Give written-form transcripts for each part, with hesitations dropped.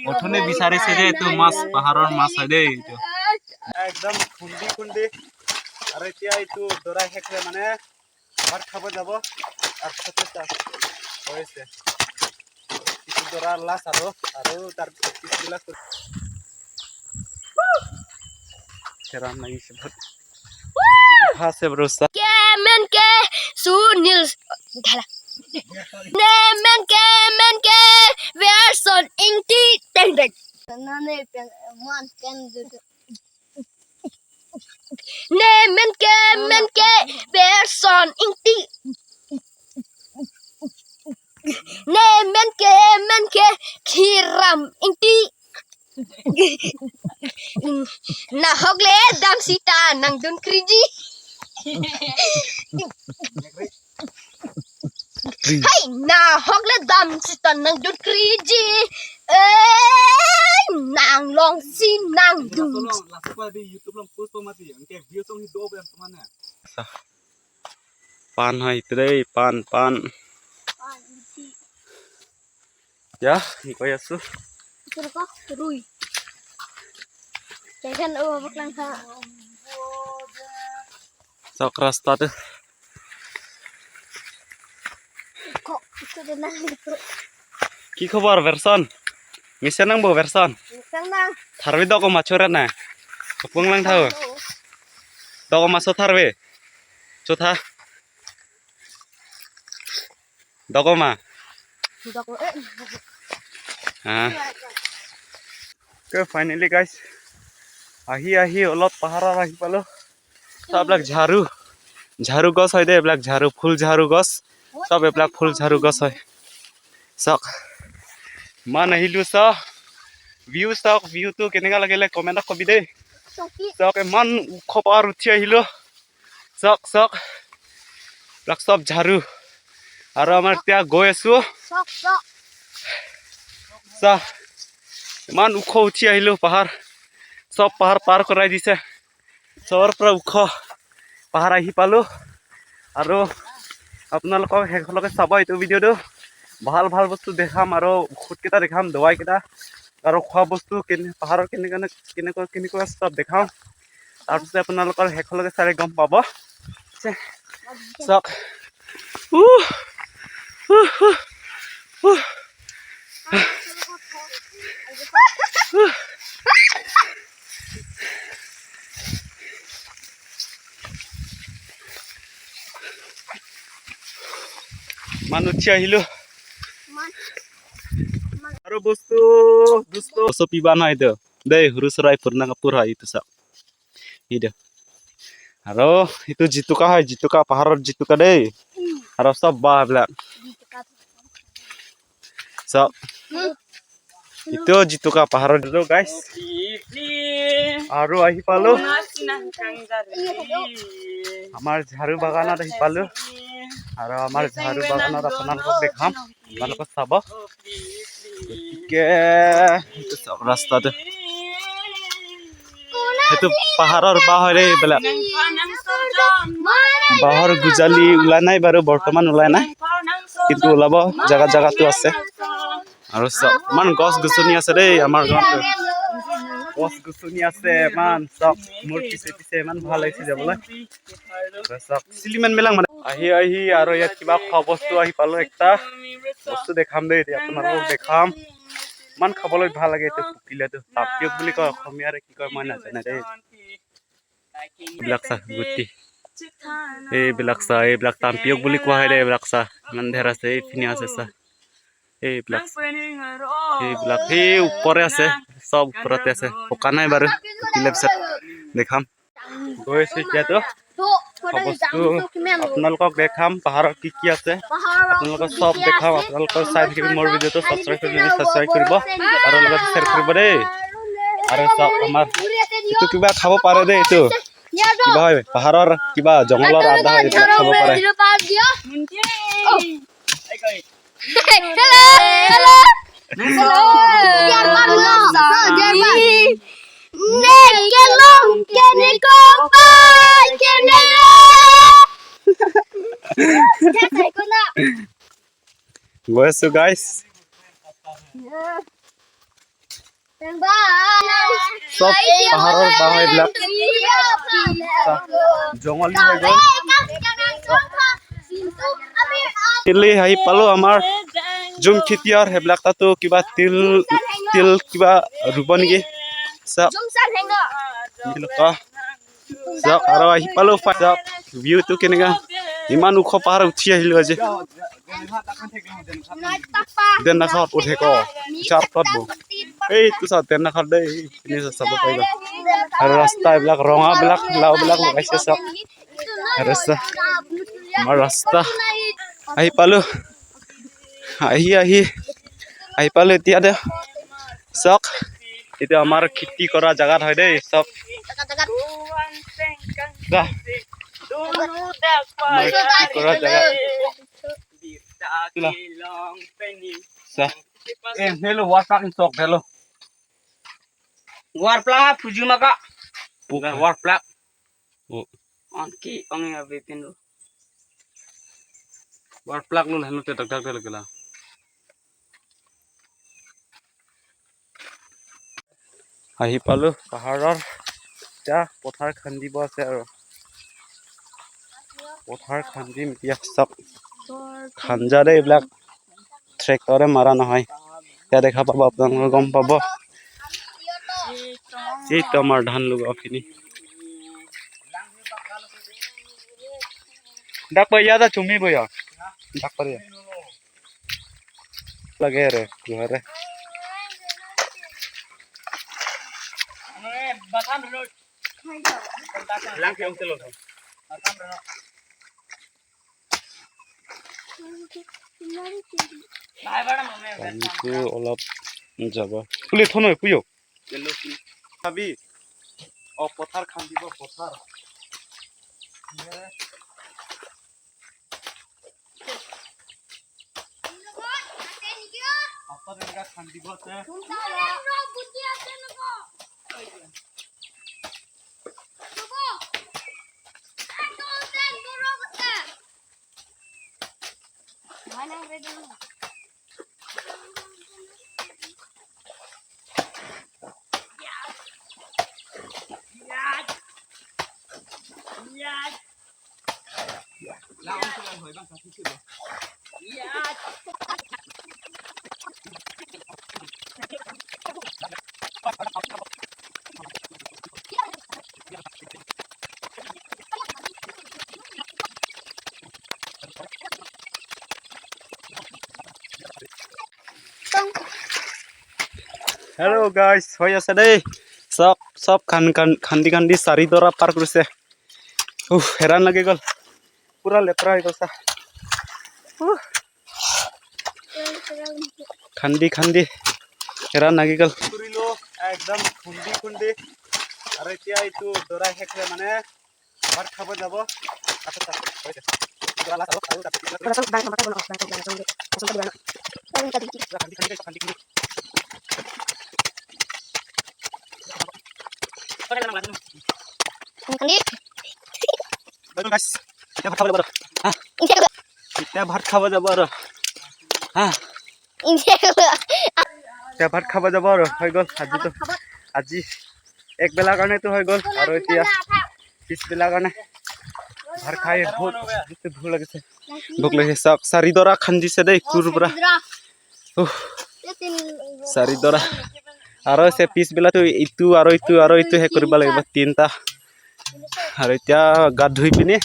उठने बिचारे से दे तू मास पहाड़र मास है दे एकदम खुंडी खुंडी अरे क्या तू दौरा हेक्रे माने भात खाबो जाबो আর সতেটা হয়েছে কিছু দৌরা লাস আরো তার পিছগুলা সেরাম লাগিছে হাসে ব্রোসা Kemen ke Sunil Dhala Nemen ke Verson Inti Tengdek Nane man kan Nemen ke Verson Inti Nemen ke Kiram Inti Na hogle dam sita nang dun kriji Hey, na hogle dam sita nang dun kriji nang long si nang dun লাসপা দি YouTube লং post মাতি এনকে view song he do Ben মানে পান হয় ইতরে পান ya কই আছো Turko rui Jangan baklang ha sok rasta tuh kok itu nang gitu কি খবর verson মিছে নাং বো verson Senang থারবে দক মাছরে না পুংলাং থাও দক মাছ থারবে চোথা দক মা Dok তো ফাইনালি গাইস আহি অলপ পাহাৰৰ আহি পালো সববিলাক ঝাৰু গছ হয় দে এইবিলাক ফুল ঝাৰু গছ সব এইবিলাক ফুল ঝাৰু গছ হয় চক মান আহিলো ভিউটো কেনেকা লাগিলে কমেন্টত কবি দেই চক ইমান ওখ পাহাৰ উঠি আহিলো চক এইবিলাক সব ঝাৰু আৰু আমাৰ এতিয়া গৈ আছো চক ইমান ওখ উঠি আহিলো পাহাৰ সব পাহাৰ পাৰ কৰাই দিছে চবৰ পৰা ওখ পাহাৰ আহি পালো আৰু আপোনালোকক শেষলৈকে চাব এইটো ভিডিঅ'টো ভাল বস্তু দেখাম আৰু ঔষধকেইটা দেখাম দৱাইকেইটা আৰু খোৱা বস্তু পাহাৰৰ কেনেকুৱা সব দেখাম তাৰপিছত আপোনালোকৰ শেষলৈকে চাই গম পাব চক মানুহ উঠি আহিলো আৰু বস্তু পিবা নাই দে দেই সৰু চৰাই পুৰণা কাপোৰ হয় এইটো চাওক দে আৰু এইটো জিতুকা পাহাৰৰ জিতুকা দেই আৰু চব বাহ এইবিলাক চাওক itu jituka paharon dulu guys aru ahi palu amar jharu baganat ahi palu aru amar jharu baganat apnalok dekham apnalok sabo ke itu sab rasta tu itu paharor bahore bela bahor gujali ulai nai baru bortoman ulai nai kintu ulabo jaga tu ase আৰু সব মান গছ গছনি আছে দেই আমাৰ গাঁৱত গছ গছনি আছে মান সব মোৰ পিছে ইমান ভাল লাগিছে যাবলৈ সব চিলিমান মেলাং মানে আহি আৰু ইয়াত কিবা খোৱা বস্তু আহি পালো একটা বস্তু দেখাম দেই আপোনালোকক দেখাম মান খাবলৈ ভাল লাগে এইটো পুকিলেটো তাপিয়ক বুলি কয় অসমীয়াৰে কি কয় মই নাজানো দেই এইবিলাক চা গুটি এইবিলাক তাম্পিয়ক বুলি কোৱা হয় দেই এইবিলাক চা ইমান ধেৰ আছে এইখিনি আছে চা এইবিলাক সেই ওপৰে আছে সব ওপৰতে আছে পকা নাই বাৰু কিলে পিছত দেখাম গৈ আছে এতিয়াতো বস্তু আপোনালোকক দেখাম পাহাৰত কি আছে আপোনালোকক সব দেখাম আপোনালোকক চাই থাকিব মোৰ ভিডিঅ'টো সাবস্ক্ৰাইব কৰিব আৰু লগত শ্বেয়াৰ কৰিব দেই আৰু সব আমাৰ এইটো কিবা খাব পাৰে দেই এইটো কিবা হয় পাহাৰৰ কিবা জংগলৰ আধা এইবিলাক খাব পাৰে Hello. গৈ আছো গাইছ চব পাহাৰৰ বাহ এইবিলাক জংগলী হৈ গ'ল তিলি আহি পালো আমাৰ জুম খেতিয়ৰ সেইবিলাক তাতো কিবা তিল কিবা ৰুব নেকি চাওক চাওক আৰু আহি পালো চাওক ভিউটো কেনেকা ইমান ওখ পাহাৰ উঠি আহিলো আজি দেনাখাত উঠে ক চাৰপত বো এইটো চাওক দেনাখাত দেই এইখিনি চাব পাৰিব আৰু ৰাস্তা এইবিলাক ৰঙাবিলাক লাওবিলাক লগাইছে চাওক ৰাস্তা আমাৰ ৰাস্তা আহি পালো আহি পালো এতিয়া দে চাওক এইটো আমাৰ খেতি কৰা জাগাত হয় দেই চাওক কৰা জাগা hello warplak sok hello warplak puju maka bukan warplak onki ongi abitin lo warplak lu hello tetak tetak tegala আহি পালো পাহাৰৰ এতিয়া পথাৰ খান্দিব আছে আৰু পথাৰ খান্দিম এতিয়া চাওক খাঞ্জাৰে এইবিলাক ট্ৰেক্টৰে মাৰা নহয় এতিয়া দেখা পাব আপোনালোকে গম পাব এইটো আমাৰ ধান লগোৱাখিনি ডাক পাই ইয়াত চুমি বয়া ডাক পাৰি লাগে ৰে ঘৰে অলপ যাব পুলি থ নহয় পুয়ো ভাবি পথাৰ খান্দিব পথাৰ খান্দিব আছে Hello guys, হৈ আছে দেই সব খান্দি চাৰিডৰা পাৰ কৰিছে হেৰান লাগি গ'ল পুৰা লেতেৰা হৈ গৈছে খান্দি হেৰান লাগি গ'ল একদম খুন্দি আৰু এতিয়া এইটো দৰাই শেষে মানে ভাত খাব যাব ভাত খাব যাব আৰু ভাত খাব যাব আৰু হৈ গ'ল আজি এক বেলাৰ কাৰণেতো হৈ গ'ল আৰু এতিয়া পিছবেলাৰ কাৰণে ভাত খাই ভোক লাগিছে চাওক চাৰিডৰা খান্দিছে দেই কুৰ পৰা চাৰিডৰা আৰু পিছবেলাটো ইটো আৰু ইটো শেষ কৰিব লাগিব তিনিটা আৰু এতিয়া গাত ধুই পিনে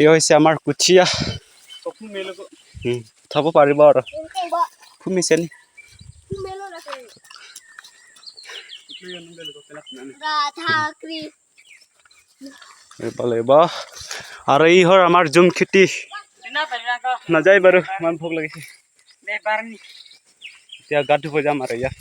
এই হৈছে আমাৰ কুচিয়া উঠাব পাৰিব আৰু ফুমিছে নি আৰু ই হ'ল আমাৰ জুম খেতি নাযায় বাৰু ইমান ভোক লাগিছে এতিয়া গাত ধুব যাম আৰু ইয়াত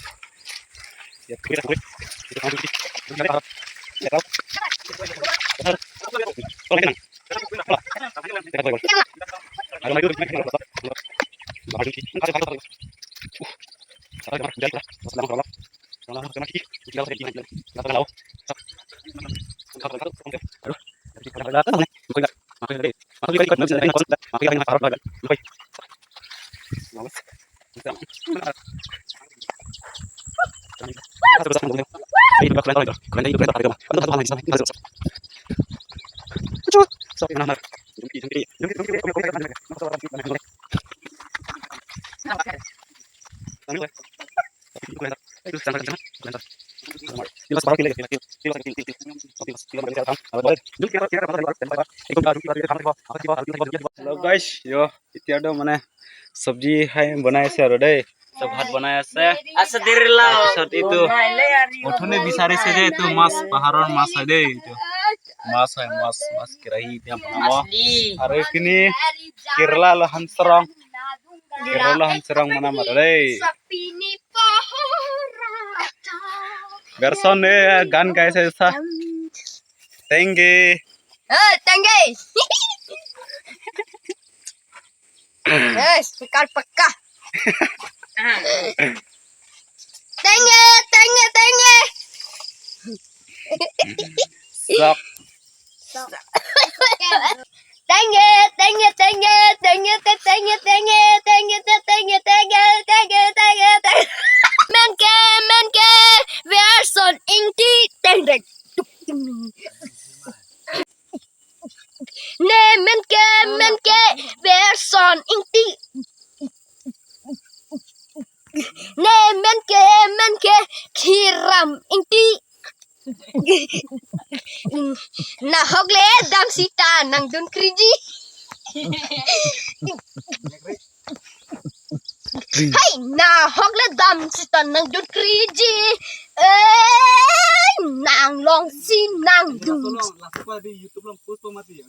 Hello guys, yo, এতিয়াটো মানে চব্জি খাই বনাই আছে আৰু দেই তো ভাত বনাই আছে Asa diri lah. তাৰপিছত এইটো অথনি বিচাৰিছে যে এইটো মাছ পাহাৰৰ মাছ হয় দেই এইটো মাছ হয় মাছ কেৰাহী এতিয়া বনাব আৰু এইখিনি কেৰেলা হাঁচৰং বনাম আৰু দেই Sapini paharata. গাৰচন গান গাইছে চা টেংগে Tangge. Sekar peka. Tangge. sok Menke, vi er sånn ingenting. Nej, menke, vi är sån ingenting. Nej, menke, kiram ingenting. Nah, hogle dam sita nang dun kriji. Hey, nah, hogle dam sita nang dun kriji. Nang long si nang dun. YouTube lang post mati